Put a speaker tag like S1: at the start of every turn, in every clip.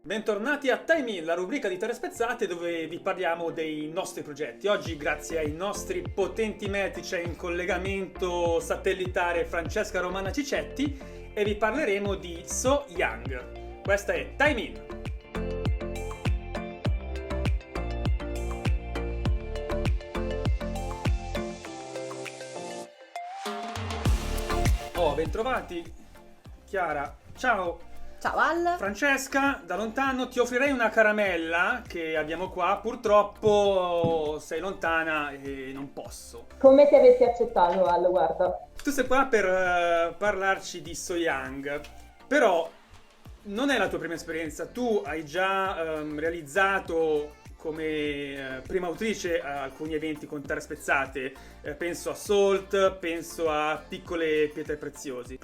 S1: Bentornati a Time In, la rubrica di Terre Spezzate dove vi parliamo dei nostri progetti. Oggi, grazie ai nostri potenti mezzi, c'è in collegamento satellitare Francesca Romana Cicetti e vi parleremo di So Young. Questa è Time In. Bentrovati. Chiara, ciao.
S2: Ciao Al.
S1: Francesca, da lontano ti offrirei una caramella che abbiamo qua, purtroppo sei lontana e non posso.
S3: Come ti avessi accettato, Al, guarda.
S1: Tu sei qua per parlarci di So Young, però non è la tua prima esperienza, tu hai già realizzato come prima autrice alcuni eventi con Terre Spezzate, penso a Salt, penso a Piccole Pietre Preziose,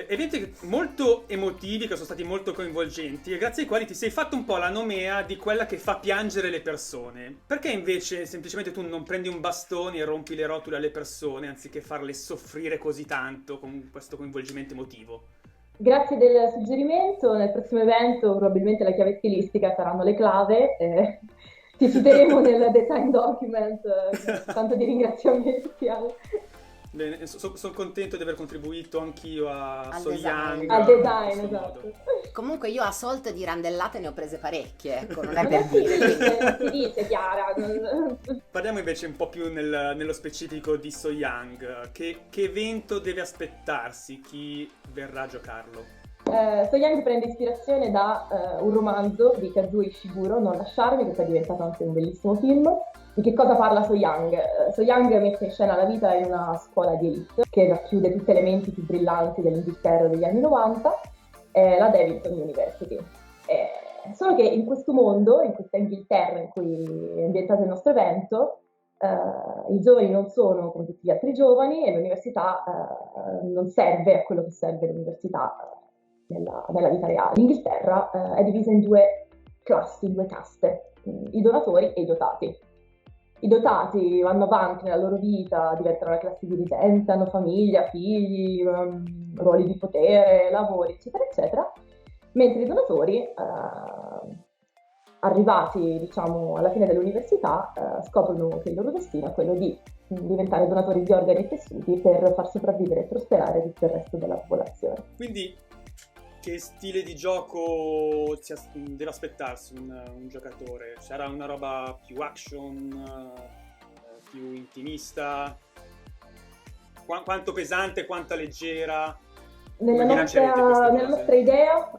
S1: eventi molto emotivi che sono stati molto coinvolgenti e grazie ai quali ti sei fatto un po' la nomea di quella che fa piangere le persone. Perché invece semplicemente tu non prendi un bastone e rompi le rotule alle persone anziché farle soffrire così tanto con questo coinvolgimento emotivo?
S3: Grazie del suggerimento. Nel prossimo evento probabilmente la chiave stilistica saranno le clave. Ti citeremo nel design document. Tanto di ringraziamenti.
S1: Bene, sono contento di aver contribuito anch'io a So Young.
S3: Al design, esatto.
S2: Comunque io a Salt di randellate ne ho prese parecchie, ecco, non è per dire.
S3: Non si dice, Chiara.
S1: Parliamo invece un po' più nello specifico di So Young. Che evento deve aspettarsi? Chi verrà a giocarlo?
S3: So Young prende ispirazione da un romanzo di Kazuo Ishiguro, Non lasciarmi, che poi è diventato anche un bellissimo film. Di che cosa parla So Young? So Young mette in scena la vita in una scuola di elite che racchiude tutte le menti più brillanti dell'Inghilterra degli anni 90, la Davidson University. Solo che in questo mondo, in questa Inghilterra in cui è ambientato il nostro evento, i giovani non sono come tutti gli altri giovani e l'università non serve a quello che serve l'università nella vita reale. L'Inghilterra è divisa in due classi, due caste, i donatori e i dotati. I dotati vanno avanti nella loro vita, diventano la classe dirigente, hanno famiglia, figli, ruoli di potere, lavori, eccetera, eccetera, mentre i donatori, arrivati, diciamo, alla fine dell'università, scoprono che il loro destino è quello di diventare donatori di organi e tessuti per far sopravvivere e prosperare tutto il resto della popolazione.
S1: Quindi che stile di gioco deve aspettarsi un giocatore? Sarà una roba più action, più intimista? Quanto pesante, quanto leggera?
S3: Nella nostra idea,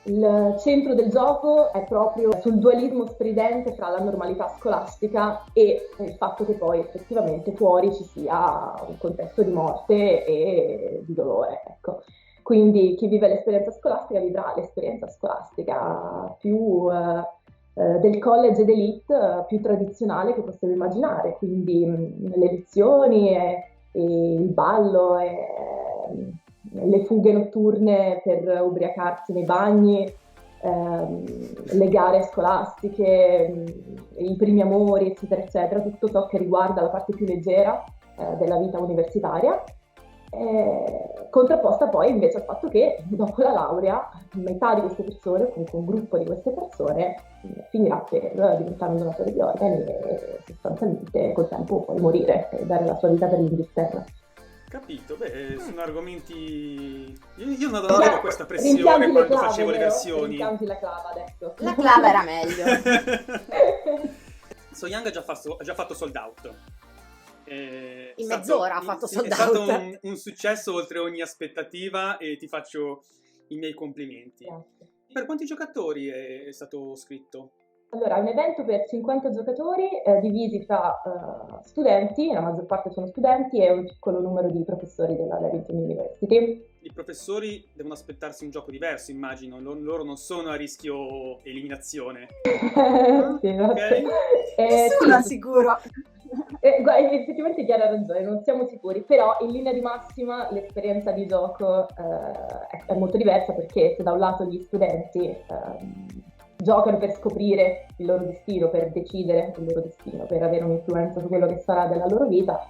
S3: il centro del gioco è proprio sul dualismo stridente tra la normalità scolastica e il fatto che poi effettivamente fuori ci sia un contesto di morte e di dolore, ecco. Quindi chi vive l'esperienza scolastica vivrà l'esperienza scolastica più del college d'elite, più tradizionale che possiamo immaginare, quindi le lezioni e il ballo e le fughe notturne per ubriacarsi nei bagni, le gare scolastiche, i primi amori, eccetera, eccetera, tutto ciò che riguarda la parte più leggera della vita universitaria. Contrapposta poi invece al fatto che dopo la laurea metà di queste persone, comunque un gruppo di queste persone, finirà per diventare un donatore di organi e sostanzialmente col tempo poi morire e dare la sua vita per l'Inghilterra.
S1: Capito, sono argomenti... Io non avevo questa pressione quando facevo le versioni.
S3: Rimpiangi la clava adesso.
S2: La clava era meglio.
S1: So Young ha già fatto Sold Out.
S2: In mezz'ora ha fatto Sold Out.
S1: È stato un successo oltre ogni aspettativa e ti faccio i miei complimenti.
S3: Grazie.
S1: Per quanti giocatori è stato scritto?
S3: Allora, è un evento per 50 giocatori divisi tra studenti, la maggior parte sono studenti, e un piccolo numero di professori della Davidson University.
S1: I professori devono aspettarsi un gioco diverso, immagino. Loro non sono a rischio eliminazione.
S3: Sì,
S1: Ok?
S2: Nessuno sicuro.
S3: Guarda, effettivamente Chiara ha ragione, non siamo sicuri, però in linea di massima l'esperienza di gioco è molto diversa, perché se da un lato gli studenti giocano per scoprire il loro destino, per decidere il loro destino, per avere un'influenza su quello che sarà della loro vita,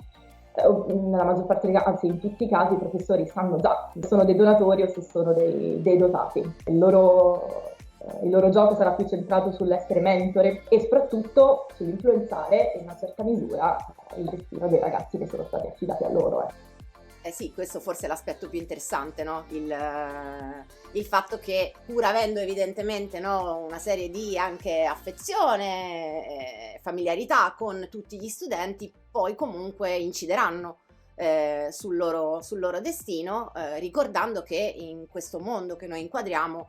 S3: nella maggior parte dei casi, anzi in tutti i casi, i professori sanno già se sono dei donatori o se sono dei dotati. Il loro gioco sarà più centrato sull'essere mentore e soprattutto sull'influenzare in una certa misura il destino dei ragazzi che sono stati affidati a loro.
S2: Eh sì, questo forse è l'aspetto più interessante, no? Il fatto che, pur avendo evidentemente, no, una serie di anche affezione, familiarità con tutti gli studenti, poi comunque incideranno sul loro destino, ricordando che in questo mondo che noi inquadriamo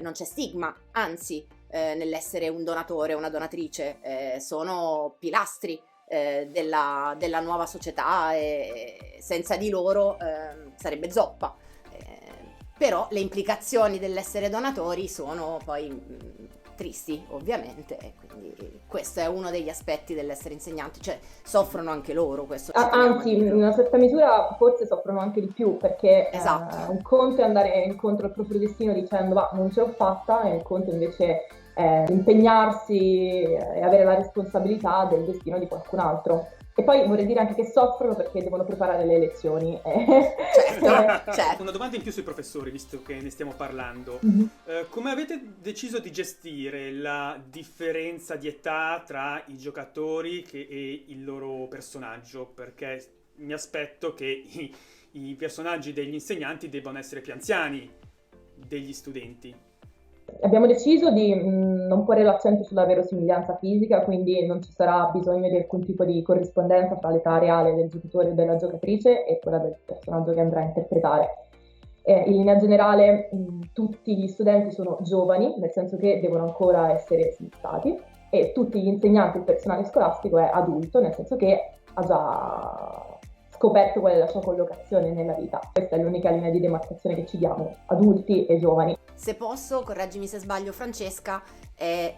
S2: non c'è stigma, anzi nell'essere un donatore o una donatrice, sono pilastri della nuova società, e senza di loro sarebbe zoppa. Però le implicazioni dell'essere donatori sono poi tristi, ovviamente, e quindi questo è uno degli aspetti dell'essere insegnanti, cioè soffrono anche loro, questo
S3: anzi, in una certa misura forse soffrono anche di più, perché
S2: esatto.
S3: un conto è andare incontro al proprio destino dicendo va, non ce l'ho fatta, e un conto invece impegnarsi e avere la responsabilità del destino di qualcun altro. E poi vorrei dire anche che soffrono perché devono preparare le lezioni.
S2: Certo.
S1: Una domanda in più sui professori, visto che ne stiamo parlando.
S3: Mm-hmm.
S1: Come avete deciso di gestire la differenza di età tra i giocatori e il loro personaggio? Perché mi aspetto che i personaggi degli insegnanti debbano essere più anziani degli studenti.
S3: Abbiamo deciso di non porre l'accento sulla verosimiglianza fisica, quindi non ci sarà bisogno di alcun tipo di corrispondenza fra l'età reale del giocatore o della giocatrice e quella del personaggio che andrà a interpretare. In linea generale tutti gli studenti sono giovani, nel senso che devono ancora essere sviluppati, e tutti gli insegnanti, il personale scolastico è adulto, nel senso che ha già scoperto qual è la sua collocazione nella vita. Questa è l'unica linea di demarcazione che ci diamo, adulti e giovani.
S2: Se posso, correggimi se sbaglio Francesca, è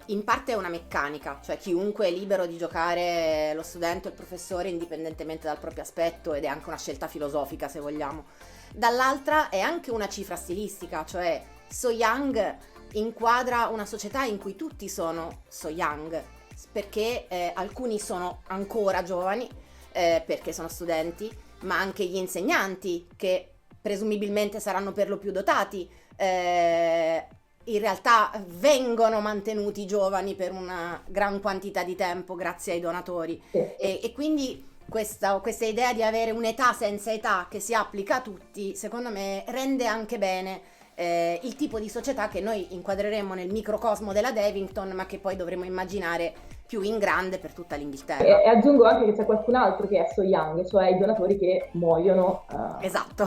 S2: in parte è una meccanica, cioè chiunque è libero di giocare lo studente o il professore indipendentemente dal proprio aspetto, ed è anche una scelta filosofica se vogliamo. Dall'altra è anche una cifra stilistica, cioè So Young inquadra una società in cui tutti sono So Young, perché alcuni sono ancora giovani, perché sono studenti, ma anche gli insegnanti, che presumibilmente saranno per lo più dotati, in realtà vengono mantenuti giovani per una gran quantità di tempo grazie ai donatori. E quindi questa idea di avere un'età senza età che si applica a tutti, secondo me rende anche bene il tipo di società che noi inquadreremo nel microcosmo della Devington, ma che poi dovremo immaginare più in grande per tutta l'Inghilterra.
S3: E aggiungo anche che c'è qualcun altro che è So Young, cioè i donatori che muoiono.
S2: Esatto.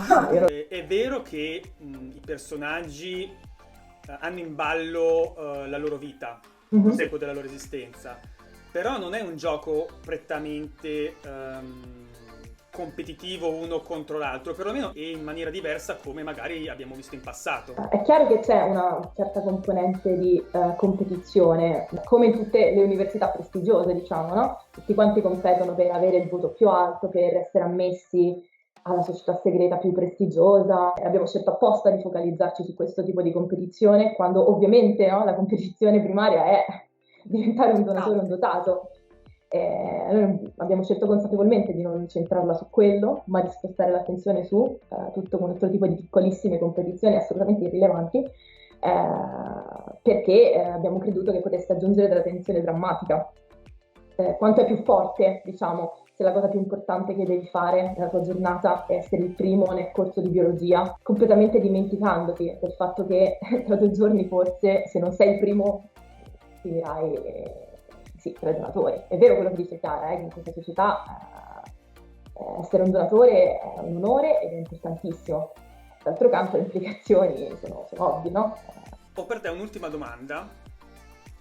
S1: È vero che i personaggi hanno in ballo la loro vita, il secolo della loro esistenza, però non è un gioco prettamente competitivo uno contro l'altro, perlomeno e in maniera diversa come magari abbiamo visto in passato.
S3: È chiaro che c'è una certa componente di competizione, come in tutte le università prestigiose, diciamo, no? Tutti quanti competono per avere il voto più alto, per essere ammessi alla società segreta più prestigiosa. Abbiamo scelto apposta di focalizzarci su questo tipo di competizione, quando ovviamente, no, la competizione primaria è diventare un donatore o un dotato. Noi abbiamo scelto consapevolmente di non centrarla su quello, ma di spostare l'attenzione su tutto un altro tipo di piccolissime competizioni assolutamente irrilevanti, perché abbiamo creduto che potesse aggiungere della tensione drammatica. Quanto è più forte, diciamo, se la cosa più importante che devi fare nella tua giornata è essere il primo nel corso di biologia, completamente dimenticandoti del fatto che tra 2 giorni forse, se non sei il primo, finirai sì, tra i donatori. È vero quello che dice Chiara, che in questa società essere un donatore è un onore ed è importantissimo. D'altro canto le implicazioni sono ovvie, no?
S1: Ho per te un'ultima domanda,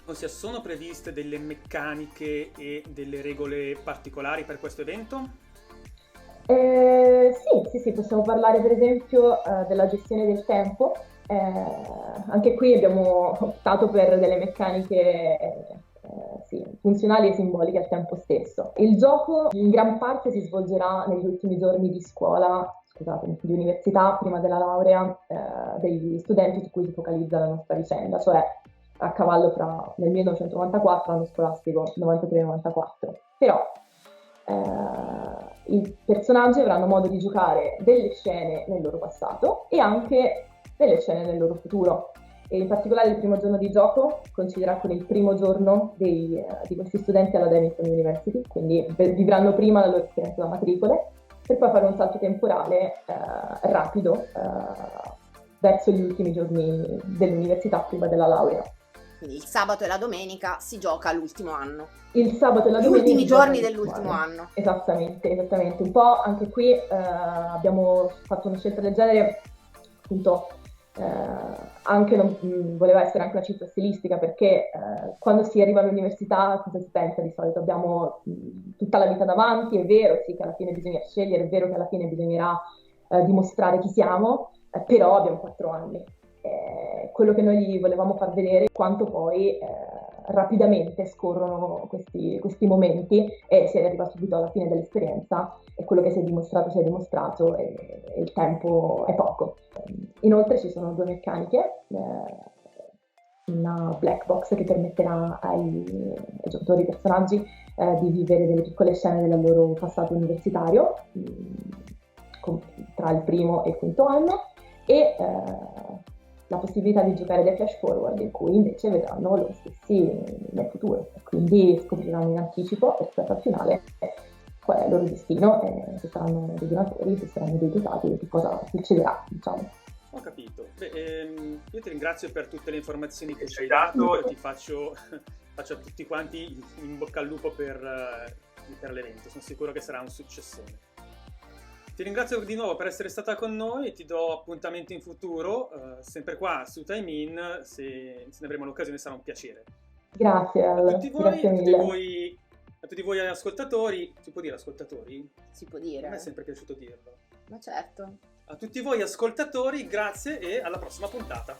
S1: ossia sono previste delle meccaniche e delle regole particolari per questo evento?
S3: Sì, possiamo parlare per esempio della gestione del tempo. Anche qui abbiamo optato per delle meccaniche funzionali e simboliche al tempo stesso. Il gioco in gran parte si svolgerà negli ultimi giorni di di università, prima della laurea degli studenti su cui si focalizza la nostra vicenda, cioè a cavallo nel 1994 anno scolastico 93-94. Però i personaggi avranno modo di giocare delle scene nel loro passato e anche delle scene nel loro futuro. E in particolare il primo giorno di gioco coinciderà con il primo giorno di questi studenti alla Davidson University, quindi vivranno prima la loro esperienza da matricole, per poi fare un salto temporale rapido verso gli ultimi giorni dell'università prima della laurea.
S2: Quindi il sabato e la domenica si gioca l'ultimo anno.
S3: Il sabato e la
S2: Gli
S3: domenica
S2: ultimi
S3: si gioca
S2: giorni
S3: l'ultimo
S2: dell'ultimo anno.
S3: Esattamente. Un po' anche qui abbiamo fatto una scelta del genere, appunto, anche voleva essere anche una scelta stilistica, perché quando si arriva all'università cosa si pensa di solito? Abbiamo tutta la vita davanti, è vero sì che alla fine bisogna scegliere, è vero che alla fine bisognerà dimostrare chi siamo, però abbiamo 4 anni. Quello che noi gli volevamo far vedere è quanto poi rapidamente scorrono questi momenti e si arriva subito alla fine dell'esperienza e quello che si è dimostrato e il tempo è poco. Inoltre ci sono 2 meccaniche, una black box che permetterà ai giocatori, ai personaggi, di vivere delle piccole scene del loro passato universitario tra il primo e il quinto anno, e la possibilità di giocare dei flash forward in cui invece vedranno loro stessi nel futuro, e quindi scopriranno in anticipo rispetto al finale qual è il loro destino, se saranno dei donatori, se saranno dei dotati, che cosa succederà, diciamo.
S1: Ho capito. Io ti ringrazio per tutte le informazioni che ci hai dato e ti faccio a tutti quanti in bocca al lupo per l'evento. Sono sicuro che sarà un successone. Ti ringrazio di nuovo per essere stata con noi e ti do appuntamento in futuro, sempre qua su Time In, se ne avremo l'occasione sarà un piacere.
S3: Grazie, grazie mille.
S1: A tutti voi ascoltatori, si può dire ascoltatori?
S2: Si può dire.
S1: A me è sempre piaciuto dirlo.
S2: Ma certo.
S1: A tutti voi ascoltatori, grazie e alla prossima puntata.